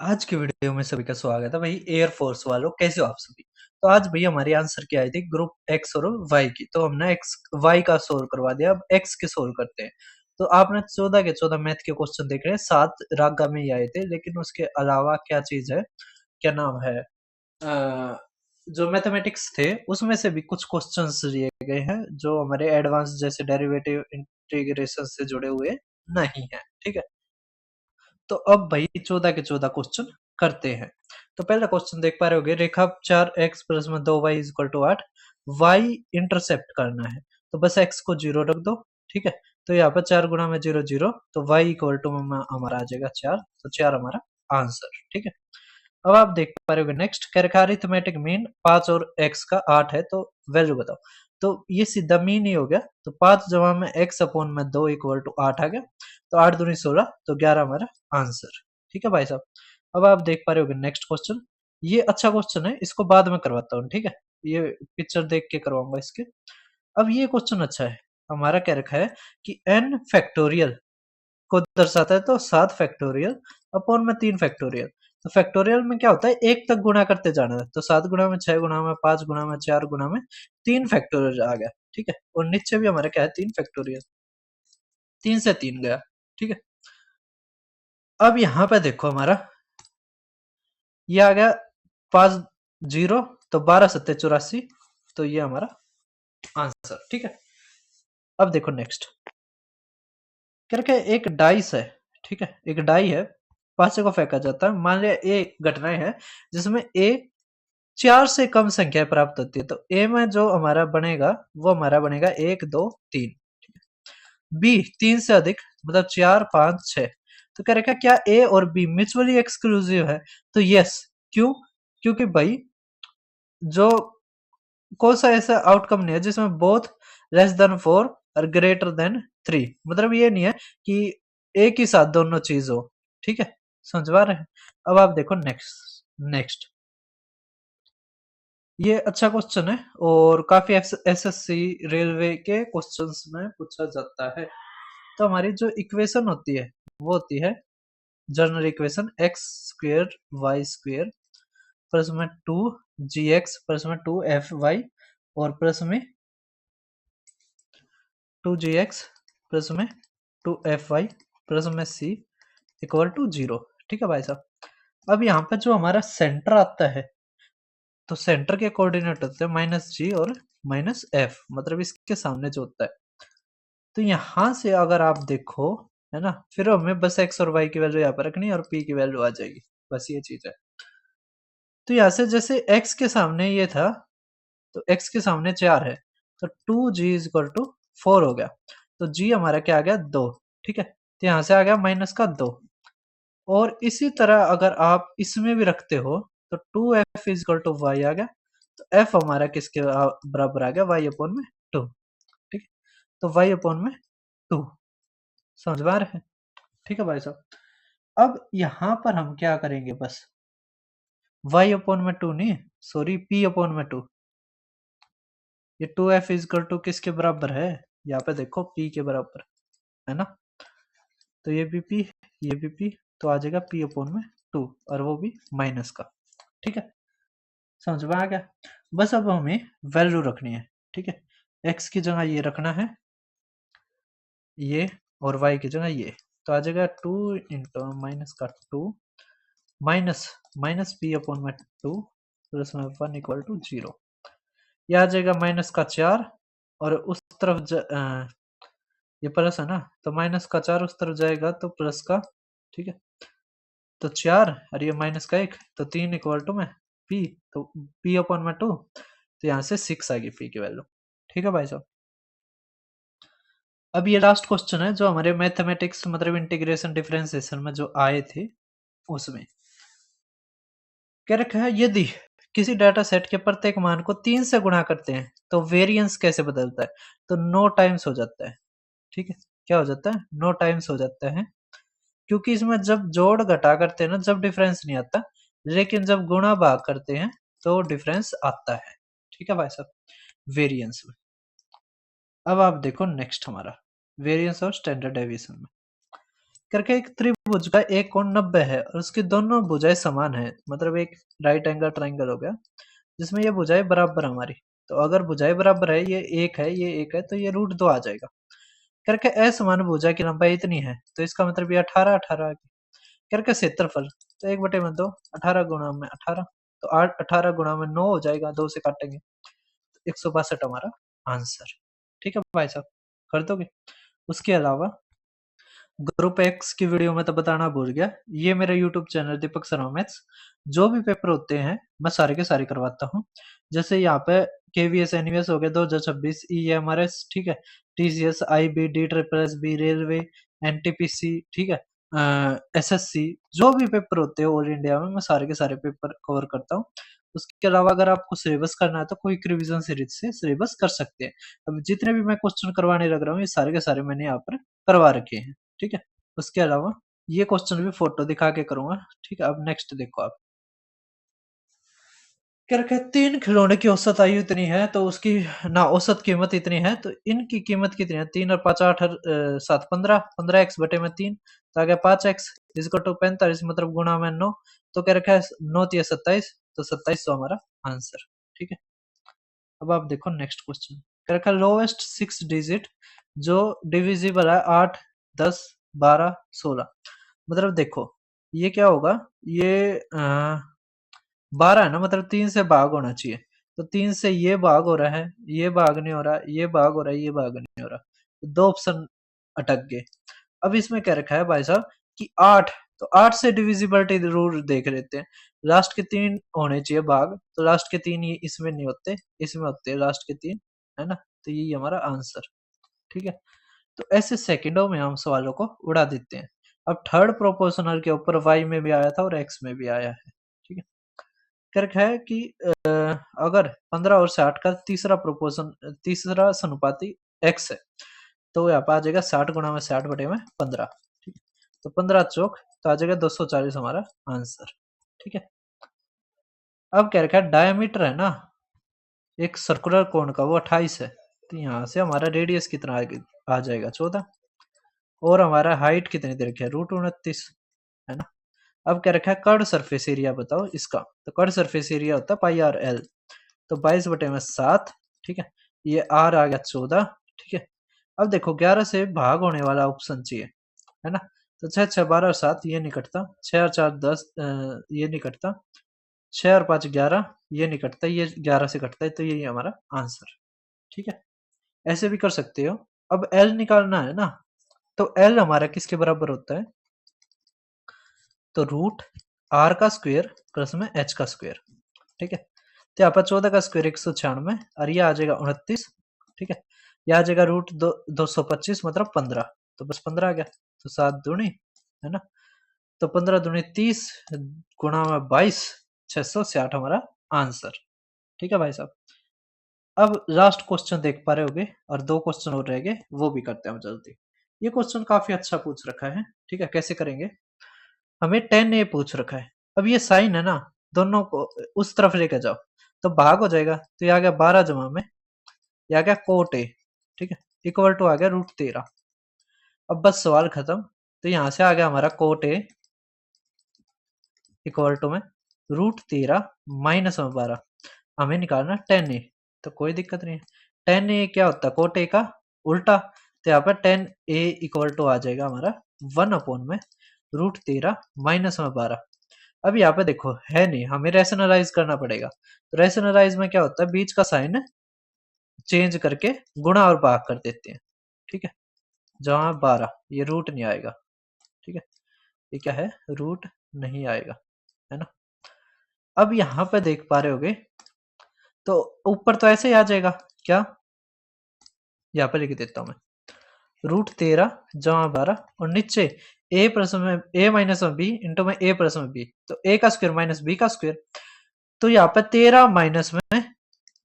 आज की वीडियो में सभी का स्वागत है भाई। एयरफोर्स वालों, कैसे हो आप सभी। तो आज भाई हमारी आंसर क्या आई थी ग्रुप एक्स और वाई की। तो हमने एक्स वाई का सोल्व करवा दिया, अब एक्स के सोल्व करते हैं। तो आपने 14 के 14 मैथ के क्वेश्चन देख रहे हैं, 7 रागा में ही आए थे, लेकिन उसके अलावा क्या चीज है, क्या नाम है, जो मैथमेटिक्स थे उसमें से भी कुछ क्वेश्चंस लिए गए हैं जो हमारे एडवांस जैसे डेरिवेटिव इंटीग्रेशन से जुड़े हुए नहीं है। ठीक है, तो अब भाई 14 के 14 क्वेश्चन करते हैं। तो पहला क्वेश्चन देख पा रहे होगे, रेखा 4x प्लस में 2y equal to 8, y intercept करना है। तो बस x को 0 रख दो। ठीक है, तो यहाँ पर 4 गुणा में 0 0, तो y इक्वल टू में हमारा आ जाएगा 4, तो 4 हमारा आंसर। ठीक है, अब आप देख पा रहे हो नेक्स्ट, कह रखा अरिथमेटिक मीन 5 और x का 8 है, तो वैल्यू बताओ। तो ये सीधा मीन ही हो गया, तो 5 जमा में x अपॉन में 2 इक्वल टू 8 आ गया, तो 8 दूनी 16, तो 11 हमारा आंसर। ठीक है भाई साहब, अब आप देख पा रहे हो नेक्स्ट क्वेश्चन। ये अच्छा क्वेश्चन है, इसको बाद में करवाता हूँ। ठीक है, ये पिक्चर देख के करवाऊंगा इसके। अब ये क्वेश्चन अच्छा है, हमारा कह रखा है कि n फैक्टोरियल को दर्शाता है, तो 7 फैक्टोरियल अपॉन में 3 फैक्टोरियल। तो फैक्टोरियल में क्या होता है, एक तक गुणा करते जाना है, तो 7 गुणा में 6 गुणा में 5 गुणा में 4 गुणा में 3 फैक्टोरियल आ गया। ठीक है, और नीचे भी हमारे क्या है, 3 फैक्टोरियल, 3 से 3 गया। ठीक है, अब यहाँ पे देखो हमारा ये आ गया 5 0, तो 12 सत्ते 84, तो ये हमारा आंसर। ठीक है, अब देखो नेक्स्ट, करके एक डाइस है। ठीक है, एक डाई है, पांचों को फेंका जाता है। मान लिया ए घटनाएं है जिसमें ए 4 से कम संख्या प्राप्त होती है, तो ए में जो हमारा बनेगा वो हमारा बनेगा 1 2 3। बी 3 से अधिक, मतलब 4 5 6। तो कह रखा क्या ए और बी म्यूचुअली एक्सक्लूसिव है, तो यस। क्यों? क्योंकि भाई जो कौन सा ऐसा आउटकम नहीं है जिसमें बोथ लेस देन 4 और ग्रेटर देन 3, मतलब ये नहीं है कि एक ही साथ दोनों चीज हो। ठीक है, समझ पा रहे हैं। अब आप देखो नेक्स्ट नेक्स्ट, ये अच्छा क्वेश्चन है और काफी एसएससी रेलवे के क्वेश्चंस में पूछा जाता है। तो हमारी जो इक्वेशन होती है वो होती है general equation, x square y square plus में 2 gx प्लस में 2 fy और प्लस में 2 gx प्लस में 2 fy प्लस में c इक्वल टू 0। ठीक है भाई साहब, अब यहाँ पे जो हमारा सेंटर आता है, तो सेंटर के कोऑर्डिनेट होते हैं -g और -f, मतलब इसके सामने जो होता है। तो यहाँ से अगर आप देखो, है ना, फिर हमें बस x और y की वैल्यू यहाँ पर रखनी है और p की वैल्यू आ जाएगी, बस ये चीज है। तो यहाँ से जैसे x के सामने ये था, तो x के सामने 4 है, तो 2g इज इक्वल टू 4 हो गया, तो g हमारा क्या आ गया 2। ठीक है, तो यहाँ से आ गया माइनस का 2। और इसी तरह अगर आप इसमें भी रखते हो, तो 2f is equal to y आ गया, तो f हमारा किसके बराबर आ गया, y अपॉन में 2। ठीक है, तो y अपॉन में 2, समझ पा रहे हैं। ठीक है भाई साहब, अब यहाँ पर हम क्या करेंगे, बस y अपॉन में 2 नहीं, सॉरी p अपॉन में 2। ये 2f इज इक्वल टू किसके बराबर है, यहाँ पे देखो p के बराबर है ना, तो ये भी p, ये भी p, तो आ जाएगा p अपॉन में 2, और वो भी माइनस का। ठीक है, समझ में आ गया। बस अब हमें वैल्यू रखनी है। ठीक है, x की जगह ये रखना है, ये, और y की जगह ये, तो आ जाएगा 2 इंटू माइनस का 2 माइनस माइनस p अपॉन में 2 प्लस में 1 इक्वल टू 0। ये आ जाएगा माइनस का 4, और उस तरफ ये प्लस है ना, तो माइनस का 4 उस तरफ जाएगा तो प्लस का। ठीक है, तो 4 और ये माइनस का 1, तो 3 इक्वल टू में p, तो p अपॉन में 2, तो यहाँ से 6 आएगी p की वैल्यू। ठीक है भाई साहब, अब ये लास्ट क्वेश्चन है जो हमारे मैथमेटिक्स मतलब इंटीग्रेशन डिफरेंशिएशन में जो आए थे उसमें क्या रखा है, यदि किसी डाटा सेट के प्रत्येक मान को 3 से गुणा करते हैं तो वेरिएंस कैसे बदलता है, तो 9 टाइम्स हो जाता है। ठीक है, क्या हो जाता है, 9 टाइम्स हो जाता है, क्योंकि इसमें जब जोड़ घटा करते हैं ना, जब डिफरेंस नहीं आता, लेकिन जब गुणा भाग करते हैं तो डिफरेंस आता है। ठीक है भाई साहब, वेरिएंस में। अब आप देखो नेक्स्ट हमारा वेरिएंस और स्टैंडर्ड डेविएशन में करके एक त्रिभुज का एक कोण 90 है और उसकी दोनों भुजाएं समान है, मतलब एक राइट एंगल ट्राइंगल हो गया जिसमें ये भुजाएं बराबर हमारी। तो अगर भुजाएं बराबर है, ये एक है ये एक है, तो ये √2 आ जाएगा। करके असमान भुजा की लंबाई इतनी है, तो इसका मतलब ये 18 18 आ गया। करके क्षेत्रफल, तो 1/2 18 गुणा में 18, तो 18 गुणा में 9 हो जाएगा, 2 से काटेंगे, 162 हमारा आंसर। ठीक है भाई साहब, कर दोगे? उसके अलावा ग्रुप एक्स की वीडियो में तो बताना भूल गया, ये मेरा YouTube channel Deepak Sharma maths, जो भी पेपर होते हैं मैं सारे के सारे करवाता हूँ। जैसे यहाँ पे केवीएस एनवीएस हो गया 2026 ईएमआरएस, ठीक है, TCS IB D triple S B railway NTPC, ठीक है, एसएससी, जो भी पेपर होते हैं ऑल इंडिया में मैं सारे के सारे पेपर कवर करता हूँ। उसके अलावा अगर आपको सिलेबस करना है तो क्विक रिवीजन सीरीज से सिलेबस कर सकते हैं। अब जितने भी मैं क्वेश्चन करवाने लग रहा हूँ ये सारे के सारे मैंने यहाँ पर करवा रखे हैं। ठीक है, उसके अलावा ये क्वेश्चन भी फोटो दिखा के करूंगा। ठीक है, अब नेक्स्ट देखो आप, क्या रखा है, 3 खिलौने की औसत आयु इतनी है तो उसकी ना औसत कीमत इतनी है, तो इनकी कीमत कितनी है? 3 और 5 8 और 7 15, 15x बटे में 3, तो आ गया 5x इसको टू 45, मतलब गुणा में 9, तो क्या रखा है 9 3 27, तो 27 तो हमारा आंसर। ठीक है, अब आप देखो नेक्स्ट क्वेश्चन, क्या रखा है, लोवेस्ट 6 डिजिट जो डिविजिबल है 8 10 12 16, मतलब देखो ये क्या होगा, ये 12 है ना, मतलब 3 से भाग होना चाहिए, तो 3 से ये भाग हो रहा है, ये भाग नहीं हो रहा, ये भाग हो रहा है, ये भाग नहीं हो रहा, तो 2 ऑप्शन अटक गए। अब इसमें क्या रखा है भाई साहब कि 8, तो 8 से डिविजिबिलिटी जरूर देख लेते हैं, लास्ट के 3 होने चाहिए भाग, तो लास्ट के 3 ये इसमें नहीं होते, इसमें होते हैं लास्ट के 3, है ना, तो यही हमारा आंसर। ठीक है, तो ऐसे सेकंडों में हम सवालों को उड़ा देते हैं। अब थर्ड प्रोपोर्शनल के ऊपर y में भी आया था और x में भी आया है। ठीक है, तर्क है कि अगर 15 और 60 का तीसरा समानुपाती x है, तो यहाँ पे आ जाएगा 60 गुणा में 60 बटे में 15। ठीक है, तो 15 चौक, तो आ जाएगा 240 हमारा आंसर। ठीक है, अब क्या रखा है, डायमीटर है ना एक सर्कुलर कोण का, वो 28 है, तो यहाँ से हमारा रेडियस कितना आ जाएगा 14, और हमारा हाइट कितनी दे रखी है √29, है ना। अब क्या रखा है, कर्ड सरफेस एरिया बताओ इसका, तो कर्ड सरफेस एरिया होता है पाई आर एल, तो 22 बटे में 7। ठीक है, ये आर आ गया 14। ठीक है, अब देखो 11 से भाग होने वाला ऑप्शन चाहिए, है ना, तो 6 6 12 और 7 ये नहीं कटता, 6 और 4 10 ये नहीं कटता, 6 और 5 11 ये नहीं कटता, ये 11 से कटता है, तो यही हमारा आंसर। ठीक है, ऐसे भी कर सकते हो। अब एल निकालना है ना, तो एल हमारा किसके बराबर होता है, तो √r का स्क्वायर प्लस में h का स्क्वायर। ठीक है, तो यहाँ पर 14 का स्क्वायर 196 और ये आ जाएगा 29। ठीक है, ये आ जाएगा √225 मतलब 15, तो बस 15 आ गया, तो 7 दूनी, है ना, तो 15 दूनी 30 गुणा में 22, 666 हमारा आंसर। ठीक है भाई साहब, अब लास्ट क्वेश्चन देख पा रहे होगे और 2 क्वेश्चन और रह गए, वो भी करते हैं हम जल्दी। ये क्वेश्चन काफी अच्छा पूछ रखा है। ठीक है, कैसे करेंगे, हमें 10a पूछ रखा है, अब ये साइन है ना, दोनों को उस तरफ लेकर जाओ तो भाग हो जाएगा, तो ये आ गया 12 जमा में, ये आ गया कोट ए। ठीक है, इक्वल टू आ गया √13। अब बस सवाल खत्म, तो यहां से आ गया हमारा कोट ए इक्वल टू में √13 माइनस में 12, हमें निकालना 10a, तो कोई दिक्कत नहीं है। 10a क्या होता है, कोट ए का उल्टा, तो यहाँ पर 10a इक्वल टू आ जाएगा हमारा 1 में √13 माइनस में 12। अब यहाँ पे देखो है नहीं, हमें रैशनलाइज करना पड़ेगा, तो रैशनलाइज में क्या होता है, बीच का साइन चेंज करके गुणा और भाग कर देते हैं। ठीक है, जहां 12 ये रूट नहीं आएगा। ठीक है, ये क्या है, रूट नहीं आएगा, है ना। अब यहाँ पे देख पा रहे होगे, तो ऊपर तो ऐसे ही आ जाएगा, क्या, यहाँ पे लिख देता हूं मैं, √13 जमा 12 और नीचे a प्लस में a माइनस में b इंटू में a प्लस में b, तो a का स्क्वायर माइनस b का स्क्वायर, तो यहाँ पे 13 माइनस में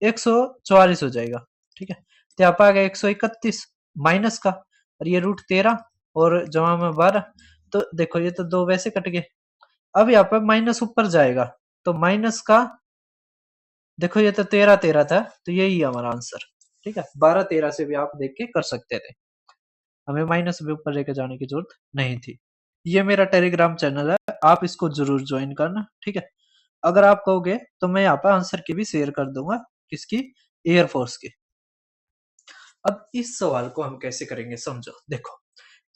144 हो जाएगा। ठीक है, तो यहाँ पे आ गया 131 माइनस का, और ये √13 और जमा में 12, तो देखो ये तो 2 वैसे कट गए। अब यहाँ पे माइनस ऊपर जाएगा, तो माइनस का देखो ये तो 13 13 था, तो यही हमारा आंसर। ठीक है, 12 13 से भी आप देख के कर सकते थे, हमें माइनस भी ऊपर लेके जाने की जरूरत नहीं थी। ये मेरा टेलीग्राम चैनल है, आप इसको जरूर ज्वाइन करना, ठीक है। अगर आप कहोगे तो मैं यहाँ पे आंसर की भी शेयर कर दूंगा, किसकी, एयरफोर्स की। अब इस सवाल को हम कैसे करेंगे समझो, देखो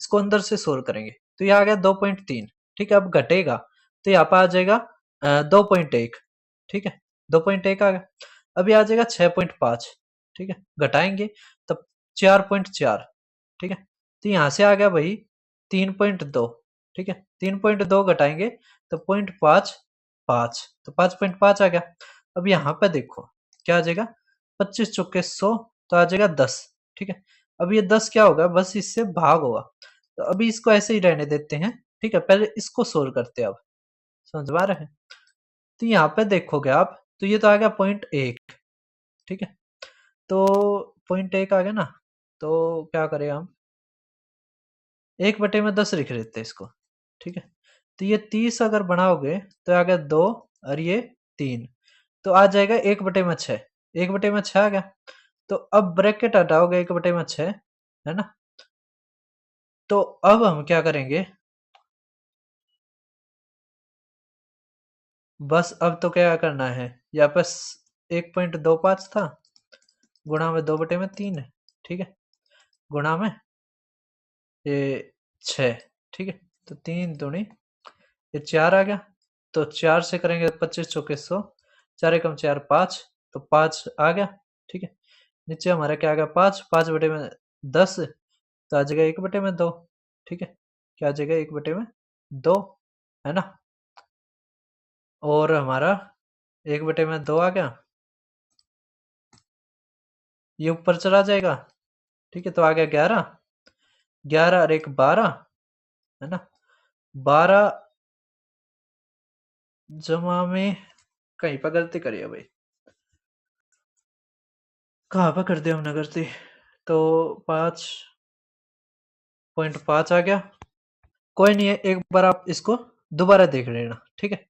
इसको अंदर से सोल्व करेंगे। तो ये आ गया 2.3, ठीक है। अब घटेगा तो यहाँ पे आ जाएगा 2.1, ठीक है, 2.1 आ गया। अब ये आ जाएगा 6.5, ठीक है, घटाएंगे तब 4.4, ठीक है। तो यहाँ से आ गया भाई 3.2, ठीक है, 3.2 घटाएंगे तो 0.55, तो 5.5 आ गया। अब यहाँ पे देखो क्या आ जाएगा, 25 चौके 100, तो आ जाएगा 10, ठीक है। अब ये 10 क्या होगा, बस इससे भाग होगा। तो अभी इसको ऐसे ही रहने देते हैं, ठीक है। पहले इसको सोल्व करते हैं, अब समझ में आ रहा है। तो यहाँ पे देखोगे आप, तो ये तो आ गया 0.1, ठीक है। तो 0.1 आ गया ना, तो क्या करें हम, 1/10 लिख लेते हैं इसको, ठीक है। तो ये 30 अगर बनाओगे तो आ गया 2 और ये 3, तो आ जाएगा 1/6, 1/6 आ गया। तो अब ब्रैकेट हटाओगे 1/6, है ना। तो अब हम क्या करेंगे, बस अब तो क्या करना है, यहाँ पर 1.25 था, गुणा में 2/3 है, ठीक है, गुणा में ये 6, ठीक है। तो 3 दूनी ये 4 आ गया। तो 4 से करेंगे 25 चौके 100, 4 एकम 4 5, तो 5 आ गया, ठीक है। नीचे हमारा क्या आ गया, 5, 5/10, तो आ जाएगा 1/2, ठीक है। क्या आ जाएगा, 1/2, है ना। और हमारा 1/2 आ गया, ये ऊपर चला जाएगा, ठीक है। तो आ गया 11, 11 और 1 12, है ना। 12 जमा में कहीं पर गलती करी है भाई, कहाँ पर कर दिया हमने गलती। तो 5.5 आ गया, कोई नहीं है, एक बार आप इसको दोबारा देख लेना, ठीक है।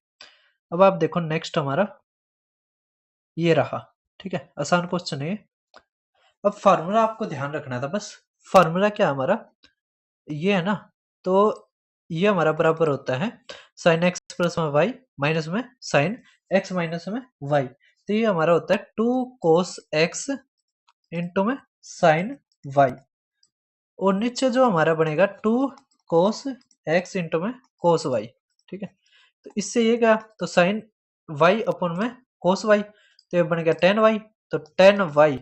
अब आप देखो नेक्स्ट हमारा ये रहा, ठीक है, आसान क्वेश्चन है। अब फार्मूला आपको ध्यान रखना था बस। फार्मूला क्या हमारा ये है ना, तो ये हमारा बराबर होता है साइन एक्स प्लस में वाई माइनस में साइन एक्स माइनस में वाई। तो ये हमारा होता है 2 cos x इंटू में साइन वाई, और नीचे जो हमारा बनेगा 2 cos x इंटू में cos y, ठीक है। तो इससे ये क्या, तो साइन y अपन में cos y, तो ये बन गया 10y, तो 10y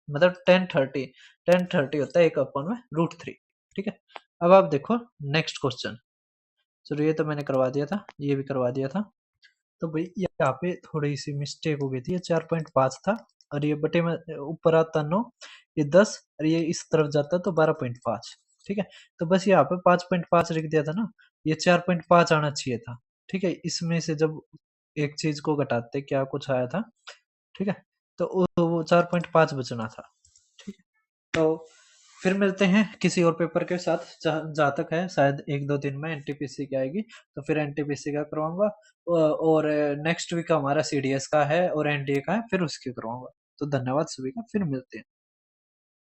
मतलब 1030 होता है 1/√3, ठीक है। अब आप देखो नेक्स्ट क्वेश्चन। चलो ये तो मैंने करवा दिया था, ये भी करवा दिया था। तो भाई यहाँ पे थोड़ी सी मिस्टेक हो गई थी, ये 4.5 था और ये बटे में ऊपर आता 9, ये 10 और ये इस तरफ जाता तो 12.5, ठीक है। तो बस यहाँ पे 5.5 लिख दिया था ना, ये 4.5 आना चाहिए था, ठीक है। इसमें से जब एक चीज को घटाते क्या कुछ आया था, ठीक है। तो वो 4.5 बचना था, ठीक है। तो फिर मिलते हैं किसी और पेपर के साथ, जहाँ तक है शायद 1-2 दिन में एनटीपीसी की आएगी, तो फिर एनटीपीसी का करवाऊंगा। और नेक्स्ट वीक हमारा सीडीएस का है और एनडीए का है, फिर उसके करवाऊंगा। तो धन्यवाद सभी का, फिर मिलते हैं।